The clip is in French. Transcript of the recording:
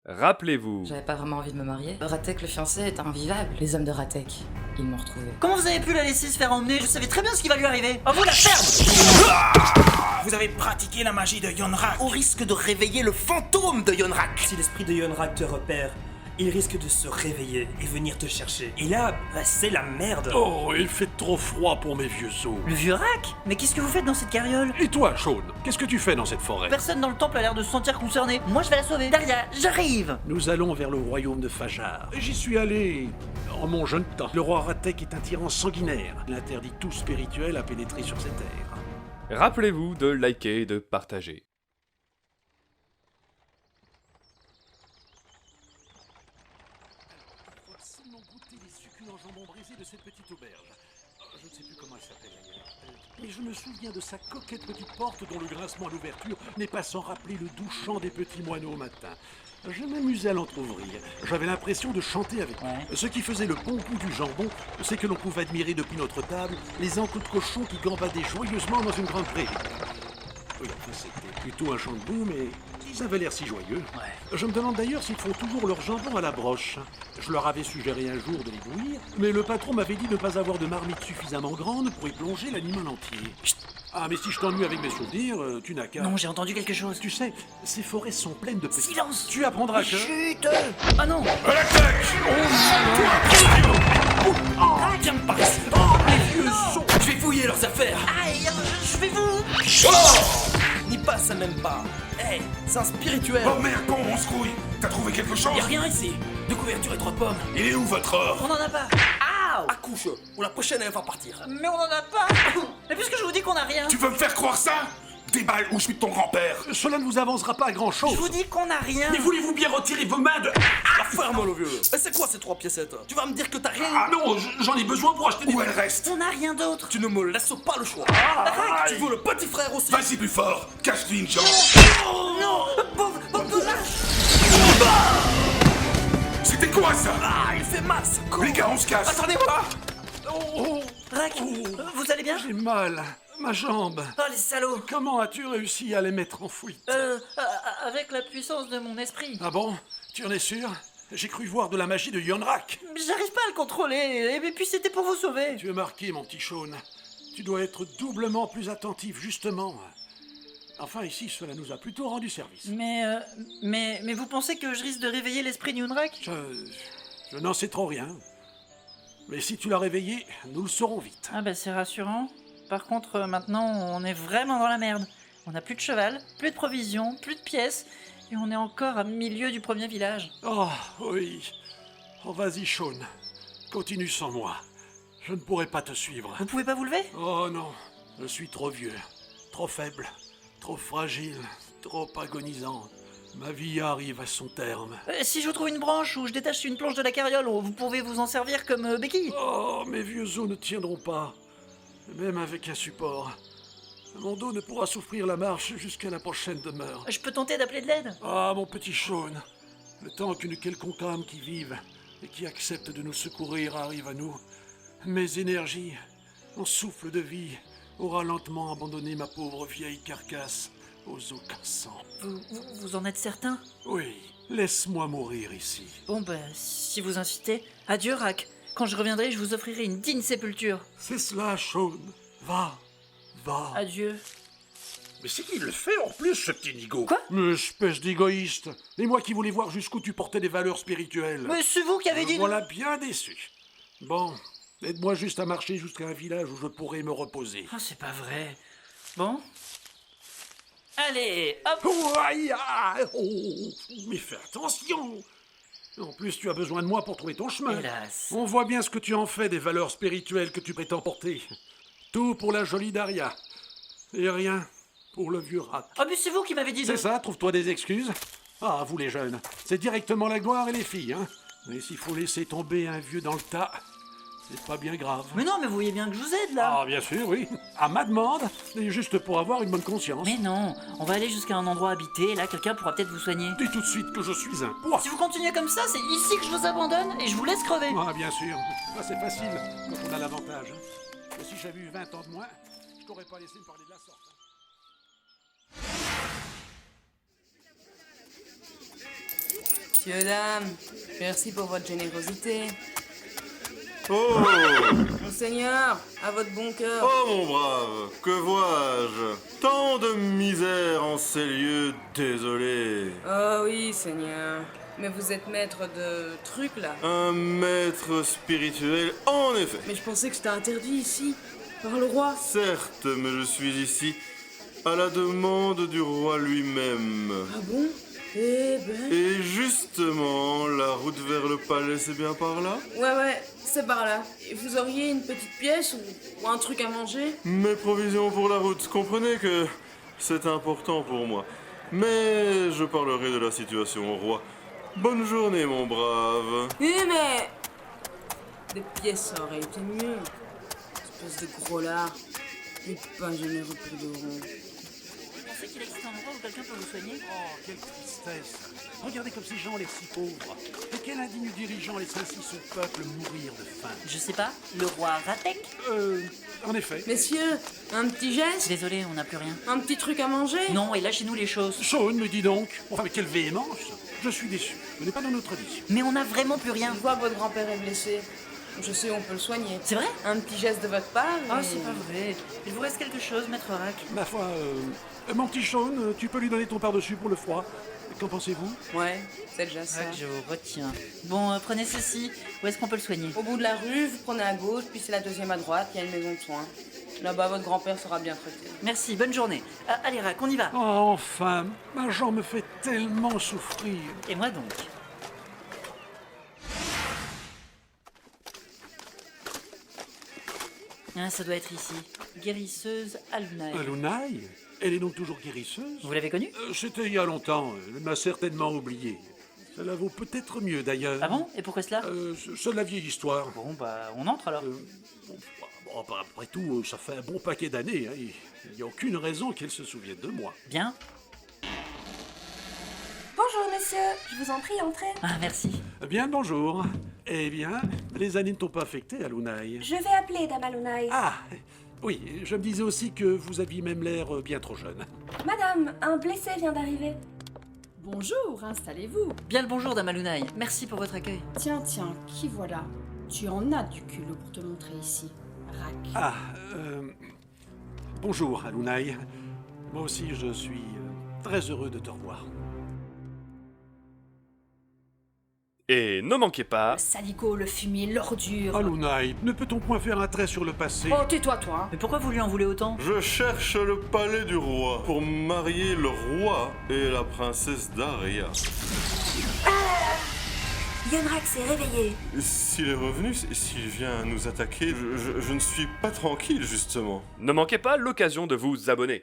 Rappelez-vous. J'avais pas vraiment envie de me marier. Ratek le fiancé est invivable. Les hommes de Ratek, ils m'ont retrouvé. Comment vous avez pu la laisser se faire emmener? Je savais très bien ce qui va lui arriver. À vous la ferme! Vous avez pratiqué la magie de Yonrak. Au risque de réveiller le fantôme de Yonrak. Si l'esprit de Yonrak te repère, il risque de se réveiller et venir te chercher. Et là, c'est la merde. Oh, il fait trop froid pour mes vieux os. Le vieux Rak? Mais qu'est-ce que vous faites dans cette carriole? Et toi, Shaun, qu'est-ce que tu fais dans cette forêt? Personne dans le temple a l'air de se sentir concerné. Moi je vais la sauver. Daria, j'arrive! Nous allons vers le royaume de Fajar. J'y suis allé en mon jeune temps. Le roi Ratek est un tyran sanguinaire. Il interdit tout spirituel à pénétrer sur ces terres. Rappelez-vous de liker et de partager. Il faut absolument goûter les succulents jambons brisés de cette petite auberge. Je ne sais plus comment elle s'appelle d'ailleurs. Et je me souviens de sa coquette petite porte dont le grincement à l'ouverture n'est pas sans rappeler le doux chant des petits moineaux au matin. Je m'amusais à l'entrouvrir. J'avais l'impression de chanter avec lui. Ouais. Ce qui faisait le bon goût du jambon, c'est que l'on pouvait admirer depuis notre table les enclos de cochons qui gambadaient joyeusement dans une grande prairie. Oui, enfin, c'était plutôt un chant de boue, mais ils avaient l'air si joyeux. Ouais. Je me demande d'ailleurs s'ils font toujours leur jambon à la broche. Je leur avais suggéré un jour de les bouillir, mais le patron m'avait dit de ne pas avoir de marmite suffisamment grande pour y plonger l'animal entier. Chut. Ah, mais si je t'ennuie avec mes souvenirs, tu n'as qu'à... Non, j'ai entendu quelque chose. Tu sais, ces forêts sont pleines de petits... Silence! Tu apprendras que... Chut. Ah non! À l'attaque! Viens me par ici. Vieux son. Je vais fouiller leurs affaires. Aïe, je vais vous... N'y passe même pas. Hey, c'est un spirituel. Oh merde, con, on se couille. T'as trouvé quelque chose? Y'a rien ici. Deux couvertures et 3 pommes. Il est où votre or? On en a pas! Aouh! Accouche, ou la prochaine elle va partir. Mais on en a pas! Mais puisque je vous dis qu'on a rien! Tu veux me faire croire ça? Déballe ou je suis ton grand-père. Cela ne vous avancera pas à grand-chose. Je vous dis qu'on a rien! Mais voulez-vous bien retirer vos mains de... La ferme le vieux. Et c'est quoi ces 3 piécettes? Tu vas me dire que t'as rien? Ah non, j'en ai besoin pour acheter des... Où elle reste? On a rien d'autre! Tu ne me laisses pas le choix. Tu veux le petit frère aussi? Vas-y plus fort. Cache-lui une jambe. Non! Pauvre lâche! C'était quoi ça? Ah, il fait mal ce con. Les gars, on se casse. Attendez-moi. Oh, Rak, vous allez bien? j'ai mal. Ma jambe. Oh les salauds! Comment as-tu réussi à les mettre en fuite? Avec la puissance de mon esprit. Ah bon? Tu en es sûr? J'ai cru voir de la magie de Yonrak. J'arrive pas à le contrôler, et puis c'était pour vous sauver. Tu es marqué, mon petit Shaun. Tu dois être doublement plus attentif, justement. Enfin, ici, cela nous a plutôt rendu service. Mais vous pensez que je risque de réveiller l'esprit de Yunrak? Je n'en sais trop rien. Mais si tu l'as réveillé, nous le saurons vite. Ah bah c'est rassurant. Par contre, maintenant, on est vraiment dans la merde. On n'a plus de cheval, plus de provisions, plus de pièces, et on est encore à milieu du premier village. Oh, oui. Oh, vas-y, Shaun. Continue sans moi. Je ne pourrai pas te suivre. Vous pouvez pas vous lever? Oh non, je suis trop vieux, trop faible, trop fragile, trop agonisant. Ma vie arrive à son terme. Si je vous trouve une branche ou je détache une planche de la carriole, vous pouvez vous en servir comme béquille. Oh, mes vieux os ne tiendront pas. Même avec un support. Mon dos ne pourra souffrir la marche jusqu'à la prochaine demeure. Je peux tenter d'appeler de l'aide? Ah, mon petit Shaun, le temps qu'une quelconque âme qui vive et qui accepte de nous secourir arrive à nous, mes énergies, mon souffle de vie aura lentement abandonné ma pauvre vieille carcasse aux os cassants. Vous en êtes certain? Oui, laisse-moi mourir ici. Bon bah, si vous insistez, adieu Rak. Quand je reviendrai, je vous offrirai une digne sépulture. C'est cela, Shaun. Va, va. Adieu. Mais c'est qui le fait en plus, ce petit nigo? Quoi? Espèce d'égoïste. Et moi qui voulais voir jusqu'où tu portais des valeurs spirituelles. Mais c'est vous qui avez dit... Voilà bien déçu. Bon, aide-moi juste à marcher jusqu'à un village où je pourrai me reposer. Ah, c'est pas vrai. Bon. Allez, hop. Oh, aïe, ah, oh, mais fais attention. En plus, tu as besoin de moi pour trouver ton chemin. Hélas. On voit bien ce que tu en fais des valeurs spirituelles que tu prétends porter. Tout pour la jolie Daria. Et rien pour le vieux rat. Ah, mais c'est vous qui m'avez dit de... C'est ça, trouve-toi des excuses. Ah, vous les jeunes, c'est directement la gloire et les filles, hein. Mais s'il faut laisser tomber un vieux dans le tas, c'est pas bien grave. Mais non, mais vous voyez bien que je vous aide, là. Ah, bien sûr, oui. À ma demande, et juste pour avoir une bonne conscience. Mais non, on va aller jusqu'à un endroit habité, et là, quelqu'un pourra peut-être vous soigner. Dis tout de suite que je suis un poids. Si vous continuez comme ça, c'est ici que je vous abandonne, et je vous laisse crever. Ah, bien sûr. Ah, c'est facile quand on a l'avantage. hein. Et si j'avais eu 20 ans de moins, je t'aurais pas laissé me parler de la sorte. hein. Messieurs, dames, merci pour votre générosité. Oh Monseigneur, à votre bon cœur. Oh mon brave, que vois-je? Tant de misère en ces lieux, désolé. Oh oui, Seigneur. Mais vous êtes maître de trucs, là. Un maître spirituel, en effet. Mais je pensais que c'était interdit ici, par le roi. Certes, mais je suis ici à la demande du roi lui-même. Ah bon? Eh ben... Et justement, la route vers le palais, c'est bien par là? Ouais, c'est par là. Et vous auriez une petite pièce ou un truc à manger? Mes provisions pour la route, comprenez que c'est important pour moi. Mais je parlerai de la situation au roi. Bonne journée, mon brave. Oui, mais... Des pièces, ça aurait été mieux. Espèce de gros lard. Et pas généreux pour de rond. Vous pensez qu'il existe un endroit où quelqu'un peut vous soigner? Oh, quelle tristesse. Regardez comme ces gens ont l'air si pauvres. Et quel indigne dirigeant laisse ainsi son peuple mourir de faim. Je sais pas, le roi Ratek? En effet. Messieurs, un petit geste? Désolé, on n'a plus rien. Un petit truc à manger? Non, et lâchez-nous les choses. Sean, me dis donc. Enfin, mais quelle véhémence. Je suis déçu. Ce n'est pas dans nos traditions. Mais on n'a vraiment plus rien. Je vois que votre grand-père est blessé. Je sais où on peut le soigner. C'est vrai? Un petit geste de votre part? Oh, et- c'est pas vrai. Il vous reste quelque chose, maître Rack? Ma foi, mon petit Sean, tu peux lui donner ton par-dessus pour le froid. Qu'en pensez-vous? Ouais, c'est déjà ça. Rack, je vous retiens. Bon, prenez ceci. Où est-ce qu'on peut le soigner? Au bout de la rue, vous prenez à gauche, puis c'est la deuxième à droite, il y a une maison de soins. Là-bas, votre grand-père sera bien traité. Merci, bonne journée. Ah, allez, Rack, on y va. Oh, enfin, ma jambe me fait tellement souffrir. Et moi donc? Ah, ça doit être ici. Guérisseuse Alunai. Alunai? Elle est donc toujours guérisseuse? Vous l'avez connue? C'était il y a longtemps. Elle m'a certainement oublié. Cela vaut peut-être mieux d'ailleurs. Ah bon? Et pourquoi cela? C'est de la vieille histoire. Bon, bah, on entre alors. Bon, après tout, ça fait un bon paquet d'années. Hein. Il n'y a aucune raison qu'elle se souvienne de moi. Bien. Bonjour monsieur, je vous en prie, entrez. Ah, merci. Bien, bonjour. Eh bien, les années ne t'ont pas affecté, Alunai. Je vais appeler Dame Alunai. Ah, oui, je me disais aussi que vous aviez même l'air bien trop jeune. Madame, un blessé vient d'arriver. Bonjour, installez-vous. Bien le bonjour, Dame Alunai. Merci pour votre accueil. Tiens, qui voilà? Tu en as du culot pour te montrer ici. Rack. Ah, bonjour, Alunai. Moi aussi, je suis très heureux de te revoir. Et ne manquez pas... Le salico, le fumier, l'ordure. Alunai, ne peut-on point faire un trait sur le passé? Oh, tais-toi, toi. Mais pourquoi vous lui en voulez autant? Je cherche le palais du roi pour marier le roi et la princesse Daria. Yonrak s'est réveillé. S'il est revenu, s'il vient nous attaquer, je ne suis pas tranquille, justement. Ne manquez pas l'occasion de vous abonner.